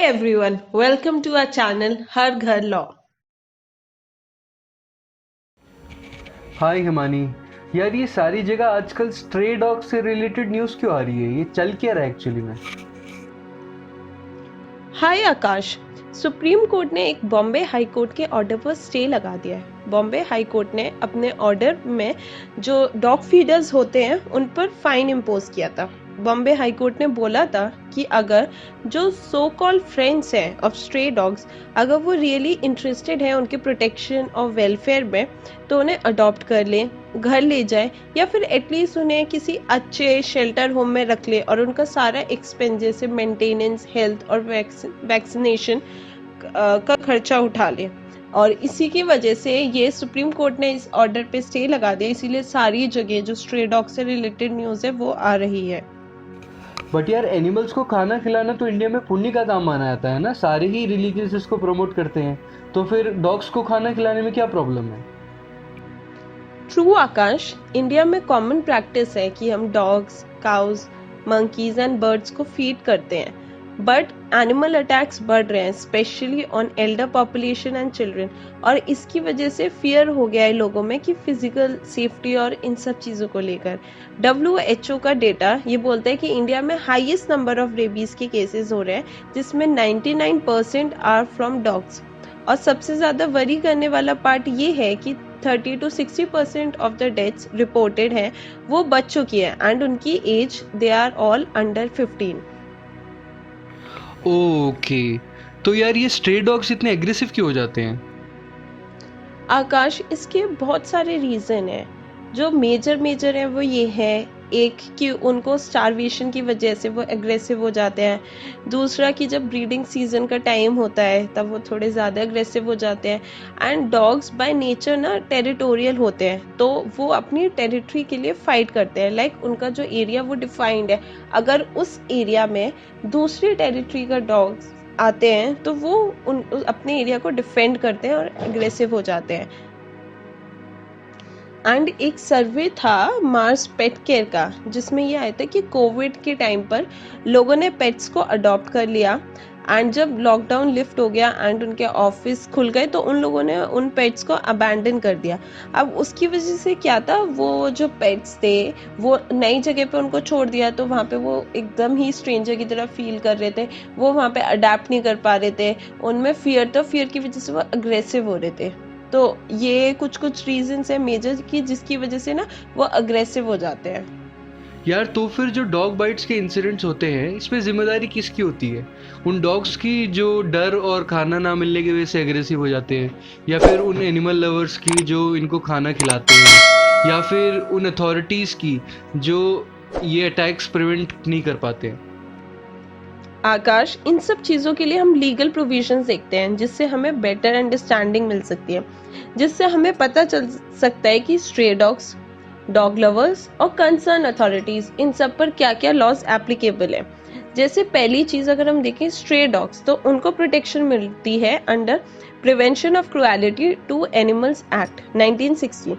everyone, welcome to our channel हर घर law. हाय हिमानी। यार ये सारी जगह आजकल स्ट्रे डॉग से रिलेटेड न्यूज़ क्यों आ रही है? ये चल क्या रहा है एक्चुअली में? हाय आकाश, सुप्रीम कोर्ट ने एक बॉम्बे हाई कोर्ट के ऑर्डर पर स्टे लगा दिया है। बॉम्बे हाई कोर्ट ने अपने ऑर्डर में जो डॉग फीडर्स होते हैं उन पर फाइन इम्पोज किया था। बॉम्बे हाई कोर्ट ने बोला था कि अगर जो सो कॉल्ड फ्रेंड्स हैं ऑफ स्ट्रे डॉग्स, अगर वो रियली इंटरेस्टेड हैं उनके प्रोटेक्शन और वेलफेयर में, तो उन्हें अडॉप्ट कर लें, घर ले जाए या फिर एटलीस्ट उन्हें किसी अच्छे शेल्टर होम में रख ले और उनका सारा एक्सपेंस जैसे मेंटेनेंस, हेल्थ और वैक्सीनेशन का खर्चा उठा ले। और इसी की वजह से ये सुप्रीम कोर्ट ने इस ऑर्डर पे स्टे लगा दिया, इसीलिए सारी जगह जो स्ट्रे डॉग से रिलेटेड न्यूज़ है वो आ रही है। बट यार एनिमल्स को खाना खिलाना तो इंडिया में पुण्य का काम माना जाता है ना, सारे ही रिलीजियस इसको प्रमोट करते हैं, तो फिर डॉग्स को खाना खिलाने में क्या प्रॉब्लम है? ट्रू आकाश, इंडिया में कॉमन प्रैक्टिस है कि हम dogs, cows, monkeys and birds को फीड करते हैं, बट एनिमल अटैक्स बढ़ रहे हैं, specially on elder population and children. और इसकी वजह से फियर हो गया है लोगों में कि फिजिकल सेफ्टी और इन सब चीज़ों को लेकर। WHO का डेटा ये बोलता है कि इंडिया में हाईएस्ट नंबर ऑफ रेबीज के केसेस हो रहे हैं, जिसमें 99% आर फ्रॉम डॉग्स। और सबसे ज़्यादा वरी करने वाला पार्ट ये है कि 30 to 60% of the deaths reported हैं वो बच्चों की है, एंड उनकी age they are all under 15। Okay, तो यार ये स्ट्रे डॉग्स इतने एग्रेसिव क्यों हो जाते हैं? आकाश, इसके बहुत सारे रीज़न हैं। जो मेजर है वो ये है, एक कि उनको स्टारवेशन की वजह से वो एग्रेसिव हो जाते हैं। दूसरा कि जब ब्रीडिंग सीजन का टाइम होता है तब वो थोड़े ज़्यादा एग्रेसिव हो जाते हैं। एंड डॉग्स बाय नेचर ना टेरिटोरियल होते हैं, तो वो अपनी टेरिटरी के लिए फाइट करते हैं। लाइक उनका जो एरिया वो डिफाइंड है, अगर उस एरिया में दूसरी टेरिटरी का डॉग्स आते हैं तो वो अपने एरिया को डिफेंड करते हैं और एग्रेसिव हो जाते हैं। एंड एक सर्वे था मार्स पेट केयर का, जिसमें ये आया था कि कोविड के टाइम पर लोगों ने पेट्स को अडॉप्ट कर लिया, एंड जब लॉकडाउन लिफ्ट हो गया एंड उनके ऑफिस खुल गए तो उन लोगों ने उन पेट्स को अबैंडन कर दिया। अब उसकी वजह से क्या था, वो जो पेट्स थे वो नई जगह पे उनको छोड़ दिया, तो वहाँ पे वो एकदम ही स्ट्रेंजर की तरह फील कर रहे थे, वो वहाँ पे अडेप्ट नहीं कर पा रहे थे, उनमें फियर की वजह से वो अग्रेसिव हो रहे थे। तो ये कुछ रीजंस है मेजर की जिसकी वजह से ना वो अग्रेसिव हो जाते हैं। यार तो फिर जो डॉग बाइट्स के इंसिडेंट्स होते हैं इसमें जिम्मेदारी किसकी होती है? उन डॉग्स की जो डर और खाना ना मिलने की वजह से एग्रेसिव हो जाते हैं, या फिर उन एनिमल लवर्स की जो इनको खाना खिलाते हैं, या फिर उन अथॉरिटीज़ की जो ये अटैक्स प्रिवेंट नहीं कर पाते हैं? आकाश, इन सब चीज़ों के लिए हम लीगल प्रोविजंस देखते हैं, जिससे हमें बेटर अंडरस्टैंडिंग मिल सकती है, जिससे हमें पता चल सकता है कि स्ट्रे डॉग्स, डॉग लवर्स और कंसर्न अथॉरिटीज इन सब पर क्या क्या लॉज एप्लीकेबल है। जैसे पहली चीज अगर हम देखें स्ट्रे डॉग्स, तो उनको प्रोटेक्शन मिलती है under prevention of cruelty to animals act 1960।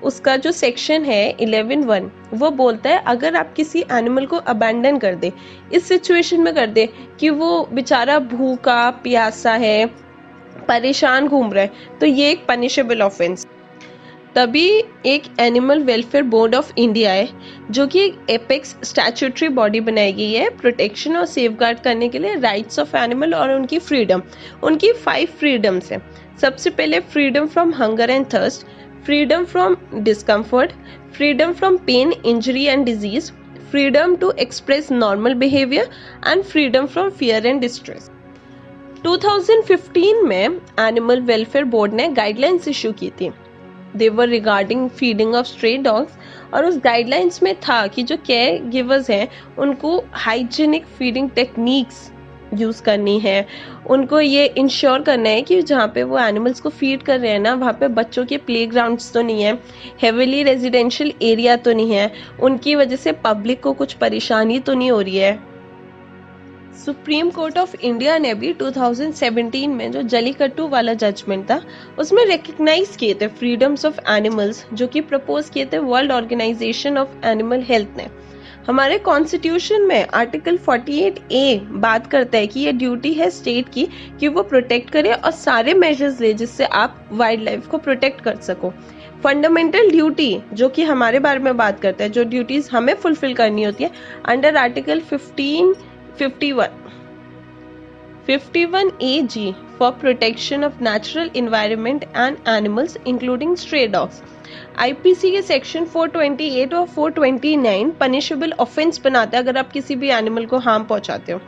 उसका जो सेक्शन है 11(1) वो बोलता है अगर आप किसी एनिमल को अबैंडन कर दे, इस सिचुएशन में कर दे कि वो बेचारा भूखा प्यासा है, परेशान घूम रहा है, तो ये एक पनिशेबल ऑफेंस। तभी एक animal welfare board of India है, जो कि एक एपेक्स स्टैट्यूटरी बॉडी बनाई गई है प्रोटेक्शन और सेफगार्ड करने के लिए राइट्स ऑफ एनिमल और उनकी फ्रीडम। उनकी 5 फ्रीडम्स हैं। सबसे पहले freedom from hunger and thirst, freedom from discomfort, freedom from pain, injury and disease, freedom to express normal behaviour and freedom from fear and distress. 2015 में एनिमल वेलफेयर बोर्ड ने guidelines issue की थी, they were regarding feeding of stray dogs, और उस guidelines में था कि जो केयर गिवर्स हैं उनको हाइजीनिक फीडिंग टेक्निक्स यूज करनी है, उनको ये इंश्योर करना है कि जहाँ पे वो एनिमल्स को फीड कर रहे हैं ना वहाँ पे बच्चों के प्ले ग्राउंड्स तो नहीं है, हेविली रेजिडेंशियल एरिया तो नहीं है, उनकी वजह से पब्लिक को कुछ परेशानी तो नहीं हो रही है। सुप्रीम कोर्ट ऑफ इंडिया ने भी 2017 में जो जलीकट्टू वाला जजमेंट था उसमें रिकग्नाइज किए थे फ्रीडम्स ऑफ एनिमल्स, जो कि प्रपोज किए थे world organisation of animal health ने। हमारे कॉन्स्टिट्यूशन में आर्टिकल 48A बात करता है कि ये ड्यूटी है स्टेट की कि वो प्रोटेक्ट करे और सारे मेजर्स ले जिससे आप वाइल्ड लाइफ को प्रोटेक्ट कर सको। फंडामेंटल ड्यूटी जो कि हमारे बारे में बात करता है, जो ड्यूटीज हमें फुलफिल करनी होती है under article 51 AG for protection of natural environment and animals including stray dogs। IPC के सेक्शन 428 और 429 पनिशेबल ऑफेंस बनाता है अगर आप किसी भी एनिमल को हार्म पहुंचाते हो।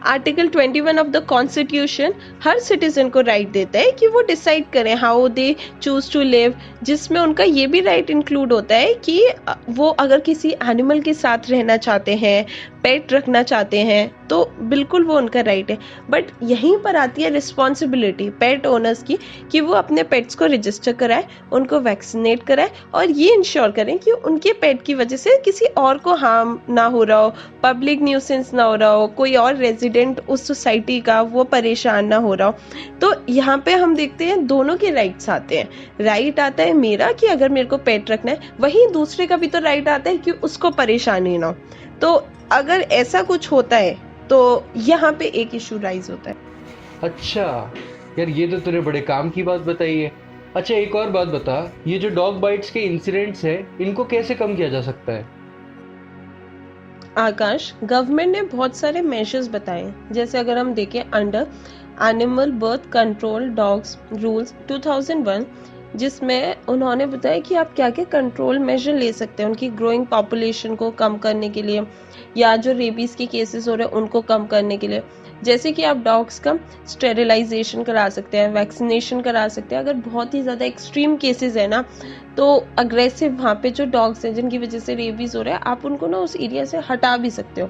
आर्टिकल 21 ऑफ द कॉन्स्टिट्यूशन हर सिटीजन को राइट देता है कि वो डिसाइड करें how they choose to live, जिसमें उनका ये भी राइट इंक्लूड होता है कि वो अगर किसी एनिमल के साथ रहना चाहते हैं, पेट रखना चाहते हैं, तो बिल्कुल वो उनका राइट है। बट यहीं पर आती है रिस्पॉन्सिबिलिटी पेट ओनर्स की कि वो अपने पेट्स को रजिस्टर कराए, उनको वैक्सीनेट कराए और ये इंश्योर करें कि उनके पेट की वजह से किसी और को हार्म ना हो रहा हो, पब्लिक न्यूसेंस ना हो रहा हो, कोई और रेजिडेंट उस सोसाइटी का वो परेशान ना हो रहा हो। तो यहाँ पे हम देखते हैं दोनों के राइट्स आते हैं। राइट आता है मेरा कि अगर मेरे को पेट रखना है, वहीं दूसरे का भी तो राइट आता है कि उसको परेशानी ना हो। तो अगर ऐसा कुछ होता है तो यहाँ पे एक इशू राइज होता है। अच्छा यार, ये तो तूने बड़े काम की बात बताई है। अच्छा एक और बात बता, ये जो डॉग बाइट्स के इंसिडेंट्स है इनको कैसे कम किया जा सकता है? आकाश, गवर्नमेंट ने बहुत सारे मेजर्स बताए, जैसे अगर हम देखें under animal birth control dogs rules 2001, जिसमें उन्होंने बताया कि आप क्या क्या कंट्रोल मेजर ले सकते हैं उनकी ग्रोइंग पॉपुलेशन को कम करने के लिए, या जो रेबीज के केसेस हो रहे हैं उनको कम करने के लिए। जैसे कि आप डॉग्स का स्टेरिलाइजेशन करा सकते हैं, वैक्सीनेशन करा सकते हैं। अगर बहुत ही ज़्यादा एक्सट्रीम केसेस है ना, तो अग्रेसिव वहाँ पे जो डॉग्स हैं जिनकी वजह से रेबीज हो रहा है, आप उनको ना उस एरिया से हटा भी सकते हो।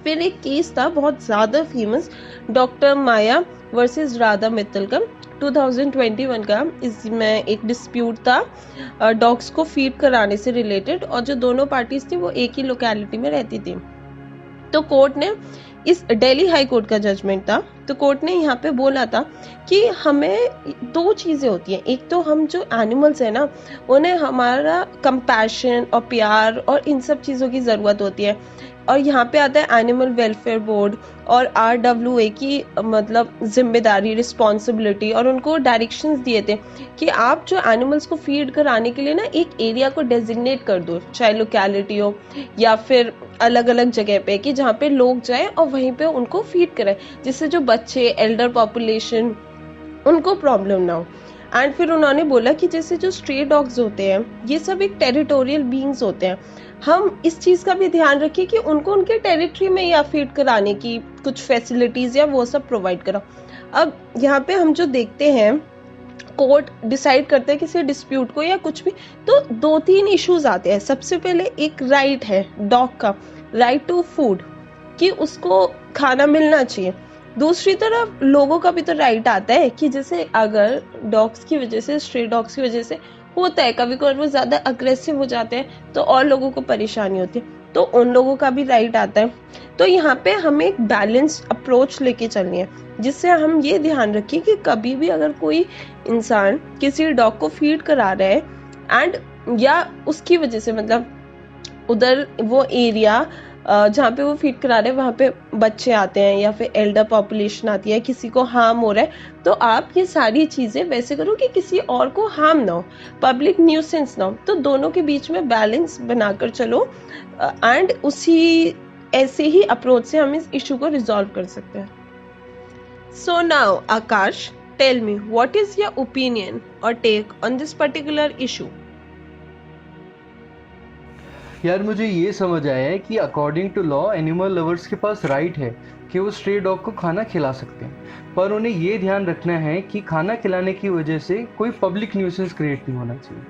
फिर एक केस था बहुत ज़्यादा फेमस, डॉक्टर माया वर्सेस राधा मित्तल का 2021 का। इसमें एक डिस्प्यूट था डॉग्स को फीड कराने से रिलेटेड, और जो दोनों पार्टीज थी वो एक ही लोकेलिटी में रहती थी। तो कोर्ट ने, इस दिल्ली हाई कोर्ट का जजमेंट था, तो कोर्ट ने यहाँ पे बोला था कि हमें दो चीज़ें होती हैं। एक तो हम जो एनिमल्स है ना, उन्हें हमारा कंपैशन और प्यार और इन सब चीज़ों की ज़रूरत होती है। और यहाँ पे आता है एनिमल वेलफेयर बोर्ड और RWA की मतलब जिम्मेदारी, रिस्पॉन्सिबिलिटी, और उनको डायरेक्शंस दिए थे कि आप जो एनिमल्स को फीड कराने के लिए ना एक एरिया को डेजिग्नेट कर दो, चाहे लोकेलिटी हो या फिर अलग अलग जगह पे, कि जहाँ पे लोग जाएं और वहीं पे उनको फीड कराएं, जिससे जो बच्चे, एल्डर पॉपुलेशन, उनको प्रॉब्लम ना हो। एंड फिर उन्होंने बोला कि जैसे जो स्ट्रे डॉग्स होते हैं ये सब एक टेरिटोरियल बीइंग्स होते हैं, हम इस चीज़ का भी ध्यान रखें कि उनको उनके टेरिटरी में या फीड कराने की कुछ फैसिलिटीज़ या वो सब प्रोवाइड कराओ। अब यहाँ पे हम जो देखते हैं, कोर्ट डिसाइड करते हैं किसी डिस्प्यूट को या कुछ भी, तो दो तीन इश्यूज आते हैं। सबसे पहले एक राइट है डॉग का, राइट टू फूड, कि उसको खाना मिलना चाहिए। दूसरी तरफ लोगों का भी तो राइट आता है कि जैसे अगर डॉग्स की वजह से, स्ट्रे डॉग्स की वजह से होता है कभी कभी वो ज़्यादा अग्रेसिव हो जाते हैं तो और लोगों को परेशानी होती है, तो उन लोगों का भी राइट आता है। तो यहाँ पे हमें एक बैलेंस्ड अप्रोच लेके चलनी है, जिससे हम ये ध्यान रखें कि कभी भी अगर कोई इंसान किसी डॉग को फीड करा रहा है एंड या उसकी वजह से मतलब उधर वो एरिया जहाँ पे वो फीड करा रहे हैं वहाँ पे बच्चे आते हैं या फिर एल्डर पॉपुलेशन आती है, किसी को हार्म हो रहा है, तो आप ये सारी चीज़ें वैसे करो कि किसी और को हार्म ना हो, पब्लिक न्यूसेंस ना हो। तो दोनों के बीच में बैलेंस बनाकर चलो एंड उसी ऐसे ही अप्रोच से हम इस इशू को रिजॉल्व कर सकते हैं। So now Akash, tell me what is your opinion और take on this particular issue? यार मुझे ये समझ आया है कि according to law animal lovers के पास राइट है कि वो स्ट्रे डॉग को खाना खिला सकते हैं, पर उन्हें ये ध्यान रखना है कि खाना खिलाने की वजह से कोई पब्लिक न्यूसेंस क्रिएट नहीं होना चाहिए।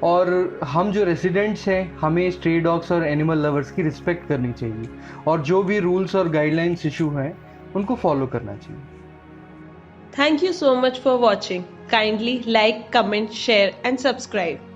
और हम जो रेसिडेंट्स हैं हमें स्ट्रे डॉग्स और एनिमल लवर्स की रिस्पेक्ट करनी चाहिए, और जो भी रूल्स और गाइडलाइंस इशू हैं उनको फॉलो करना चाहिए। Thank you so much for watching. Kindly like, comment, share and subscribe.